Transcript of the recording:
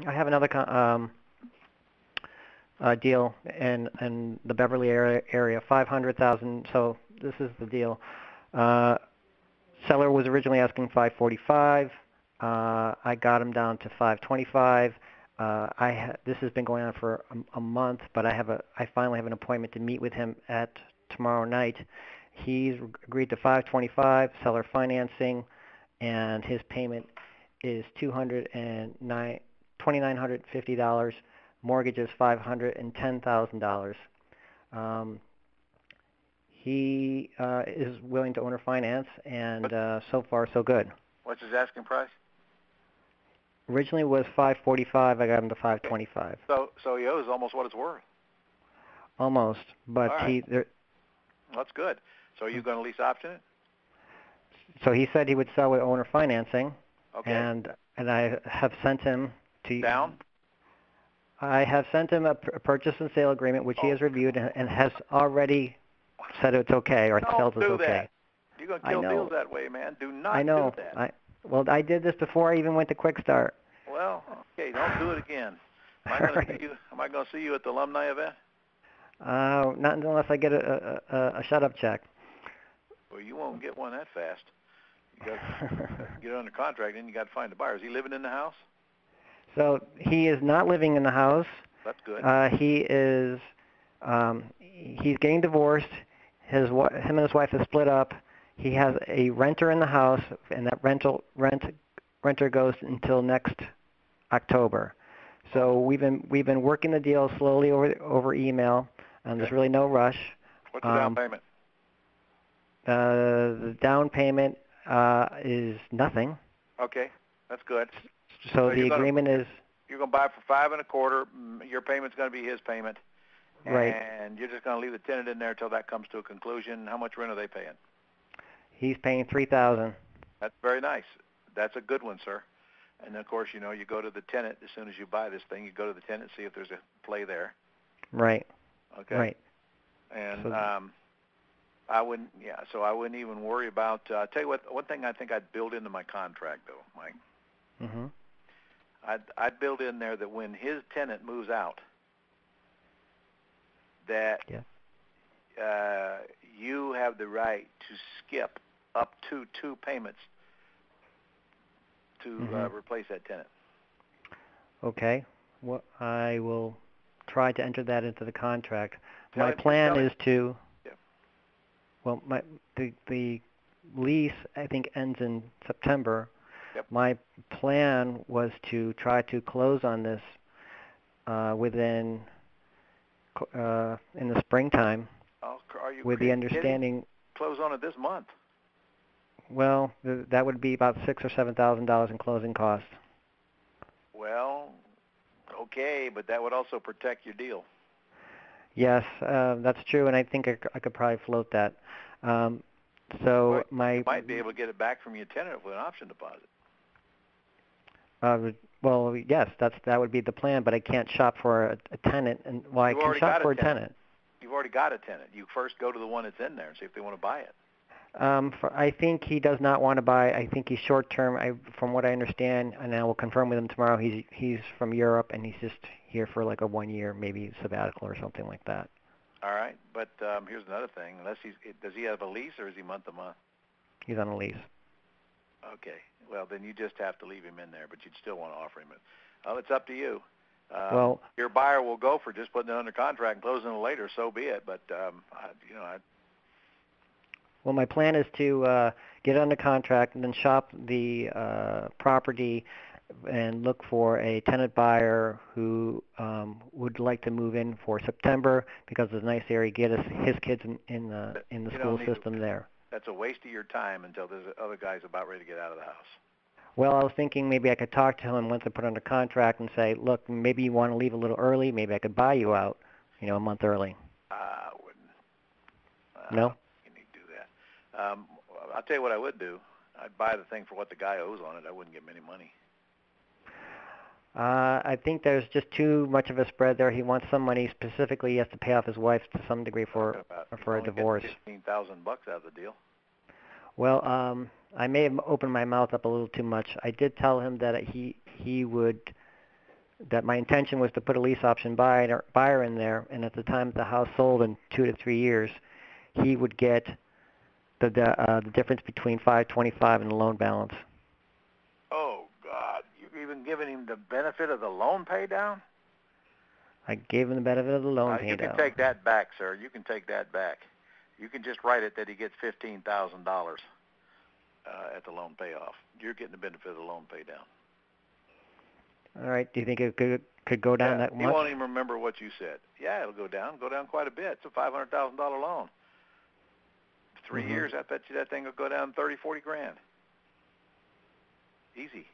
I have another deal in the Beverly area, 500,000. So this is the deal. Uh, Seller was originally asking 545. I got him down to 525. This has been going on for a month, but I finally have an appointment to meet with him at tomorrow night. He's agreed to 525 seller financing, and his payment is $2,950. Mortgage is $510,000. Um, he is willing to owner finance, and so far so good. What's his asking price? Originally it was 545. I got him to 525. So he owes almost what it's worth. Almost, but All right. That's good. So are you going to lease option it? So he said he would sell with owner financing. Okay. And I have sent him to down. I have sent him a purchase and sale agreement, which he has reviewed and has already said it's okay, or felt it's okay. That. You're going to kill deals that way, man. Do not do that. I did this before I even went to Quick Start. Well, okay, don't do it again. Am I going to see you at the alumni event? Not unless I get a shut-up check. Well, you won't get one that fast. You got to get under contract, then you got to find a buyer. Is he living in the house? So he is not living in the house. That's good. He's getting divorced. Him and his wife have split up. He has a renter in the house, and that renter goes until next October. So we've been working the deal slowly over email, and there's really no rush. What's the down payment? The down payment is nothing. Okay, that's good. So the agreement is you're going to buy for $5.25. Your payment's going to be his payment, right? And you're just going to leave the tenant in there until that comes to a conclusion. How much rent are they paying? He's paying $3,000. That's very nice. That's a good one, sir. And of course, you go to the tenant as soon as you buy this thing. You go to the tenant, see if there's a play there. Right. Okay. Right. And I wouldn't. Yeah. So I wouldn't even worry about. I'll tell you what. One thing I think I'd build into my contract, though, Mike. Mm-hmm. I'd build in there that when his tenant moves out, that you have the right to skip up to 2 payments to replace that tenant. Okay. Well, I will try to enter that into the contract. My plan is to. Yeah. Well, the lease I think ends in September. Yep. My plan was to try to close on this within in the springtime. Oh, are you with the understanding kidding? Close on it this month. Well, that would be about $6,000 or $7,000 in closing costs. Well, okay, but that would also protect your deal. Yes, that's true, and I think I could probably float that. You might be able to get it back from your tenant with an option deposit. Well, yes, that would be the plan, but I can't shop for a tenant, and I can shop for a tenant. You've already got a tenant. You first go to the one that's in there and see if they want to buy it. I think he does not want to buy. I think he's short term. From what I understand, and I will confirm with him tomorrow. He's from Europe, and he's just here for like a 1 year, maybe sabbatical or something like that. All right, but here's another thing. Does he have a lease or is he month to month? He's on a lease. Okay. Well, then you just have to leave him in there, but you'd still want to offer him it. Well, it's up to you. Your buyer will go for just putting it under contract and closing it later. So be it. But Well, my plan is to get under contract and then shop the property and look for a tenant buyer who would like to move in for September because it's a nice area. Get his kids in the school system there. That's a waste of your time until there's other guys about ready to get out of the house. Well, I was thinking maybe I could talk to him once I put under contract and say, look, maybe you want to leave a little early. Maybe I could buy you out, a month early. I wouldn't. No? You need to do that. I'll tell you what I would do. I'd buy the thing for what the guy owes on it. I wouldn't give him any money. I think there's just too much of a spread there. He wants some money. Specifically, he has to pay off his wife to some degree for a divorce. $15,000 out of the deal. Well, I may have opened my mouth up a little too much. I did tell him that he would that my intention was to put a lease option buyer in there, and at the time the house sold in 2 to 3 years, he would get the difference between 525 and the loan balance. Oh God, you've even given him the benefit of the loan pay down? I gave him the benefit of the loan pay down. You can take that back, sir. You can take that back. You can just write it that he gets $15,000 at the loan payoff. You're getting the benefit of the loan pay down. All right. Do you think it could go down that much? He won't even remember what you said. Yeah, it'll go down quite a bit. It's a $500,000 loan. 3 years, I bet you that thing will go down 30, 40 grand. Easy.